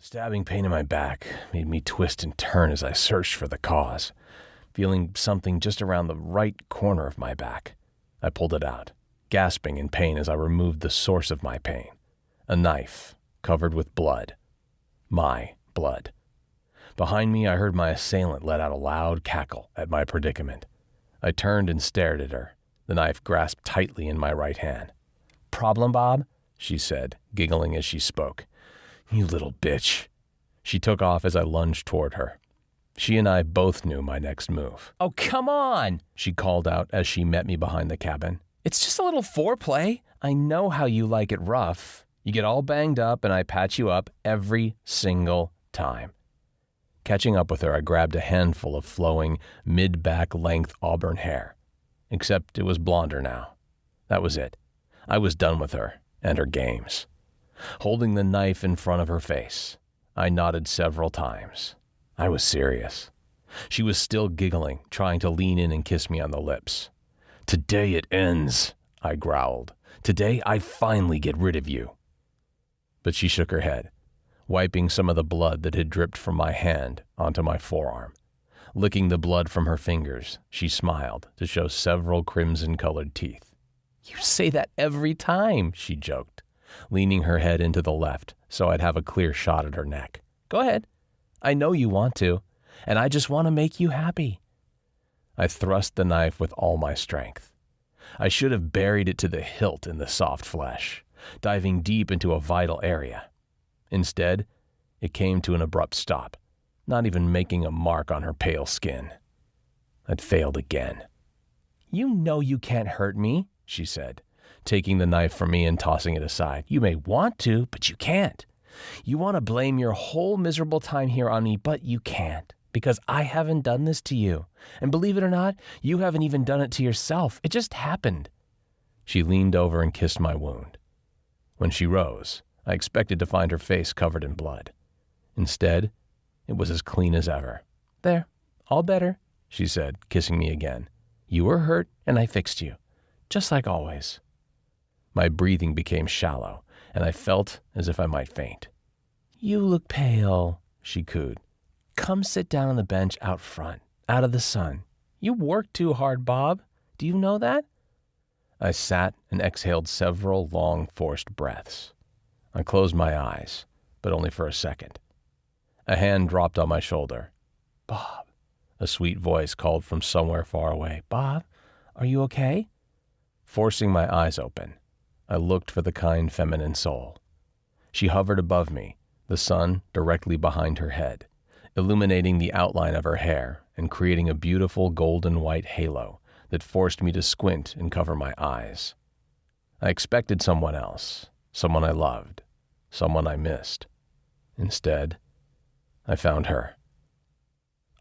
stabbing pain in my back made me twist and turn as I searched for the cause, feeling something just around the right corner of my back. I pulled it out, gasping in pain as I removed the source of my pain. A knife covered with blood. My blood. Behind me, I heard my assailant let out a loud cackle at my predicament. I turned and stared at her, the knife grasped tightly in my right hand. "Problem, Bob?" she said, giggling as she spoke. "You little bitch." She took off as I lunged toward her. She and I both knew my next move. "Oh, come on," she called out as she met me behind the cabin. "It's just a little foreplay. I know how you like it rough. You get all banged up and I patch you up every single time." Catching up with her, I grabbed a handful of flowing, mid-back length auburn hair. Except it was blonder now. That was it. I was done with her and her games. Holding the knife in front of her face, I nodded several times. I was serious. She was still giggling, trying to lean in and kiss me on the lips. "Today it ends," I growled. "Today I finally get rid of you." But she shook her head, wiping some of the blood that had dripped from my hand onto my forearm. Licking the blood from her fingers, she smiled to show several crimson-colored teeth. "You say that every time," she joked, leaning her head into the left so I'd have a clear shot at her neck. "Go ahead. I know you want to, and I just want to make you happy." I thrust the knife with all my strength. I should have buried it to the hilt in the soft flesh, diving deep into a vital area. Instead, it came to an abrupt stop, not even making a mark on her pale skin. I'd failed again. "You know you can't hurt me," she said, taking the knife from me and tossing it aside. "You may want to, but you can't. You want to blame your whole miserable time here on me, but you can't, because I haven't done this to you. And believe it or not, you haven't even done it to yourself. It just happened." She leaned over and kissed my wound. When she rose, I expected to find her face covered in blood. Instead, it was as clean as ever. "There, all better," she said, kissing me again. "You were hurt, and I fixed you, just like always." My breathing became shallow, and I felt as if I might faint. "You look pale," she cooed. "Come sit down on the bench out front, out of the sun. You work too hard, Bob. Do you know that?" I sat and exhaled several long, forced breaths. I closed my eyes, but only for a second. A hand dropped on my shoulder. "Bob," a sweet voice called from somewhere far away. "Bob, are you okay?" Forcing my eyes open, I looked for the kind feminine soul. She hovered above me, the sun directly behind her head, illuminating the outline of her hair and creating a beautiful golden white halo that forced me to squint and cover my eyes. I expected someone else, someone I loved, someone I missed. Instead, I found her.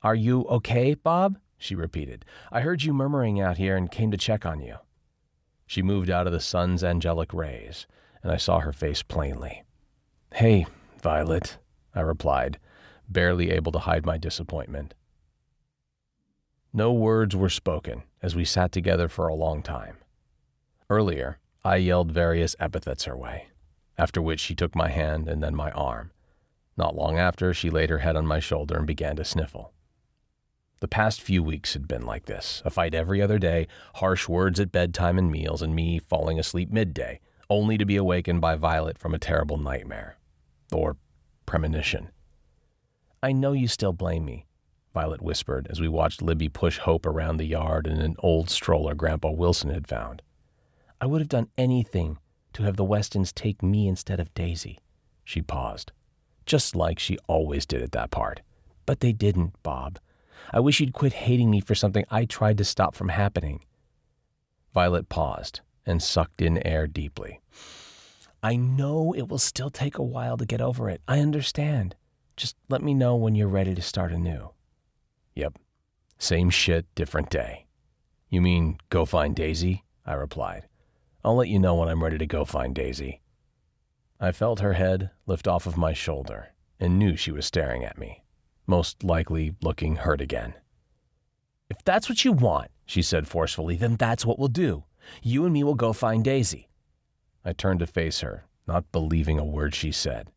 "Are you okay, Bob?" she repeated. "I heard you murmuring out here and came to check on you." She moved out of the sun's angelic rays, and I saw her face plainly. "Hey, Violet," I replied, barely able to hide my disappointment. No words were spoken as we sat together for a long time. Earlier, I yelled various epithets her way, after which she took my hand and then my arm. Not long after, she laid her head on my shoulder and began to sniffle. The past few weeks had been like this, a fight every other day, harsh words at bedtime and meals, and me falling asleep midday, only to be awakened by Violet from a terrible nightmare. Or premonition. "I know you still blame me," Violet whispered as we watched Libby push Hope around the yard in an old stroller Grandpa Wilson had found. "I would have done anything to have the Westons take me instead of Daisy." She paused, just like she always did at that part. "But they didn't, Bob. I wish you'd quit hating me for something I tried to stop from happening." Violet paused and sucked in air deeply. "I know it will still take a while to get over it. I understand. Just let me know when you're ready to start anew." "Yep. Same shit, different day." "You mean go find Daisy?" I replied. "I'll let you know when I'm ready to go find Daisy." I felt her head lift off of my shoulder and knew she was staring at me, most likely looking hurt again. "If that's what you want," she said forcefully, "then that's what we'll do. You and me will go find Daisy." I turned to face her, not believing a word she said.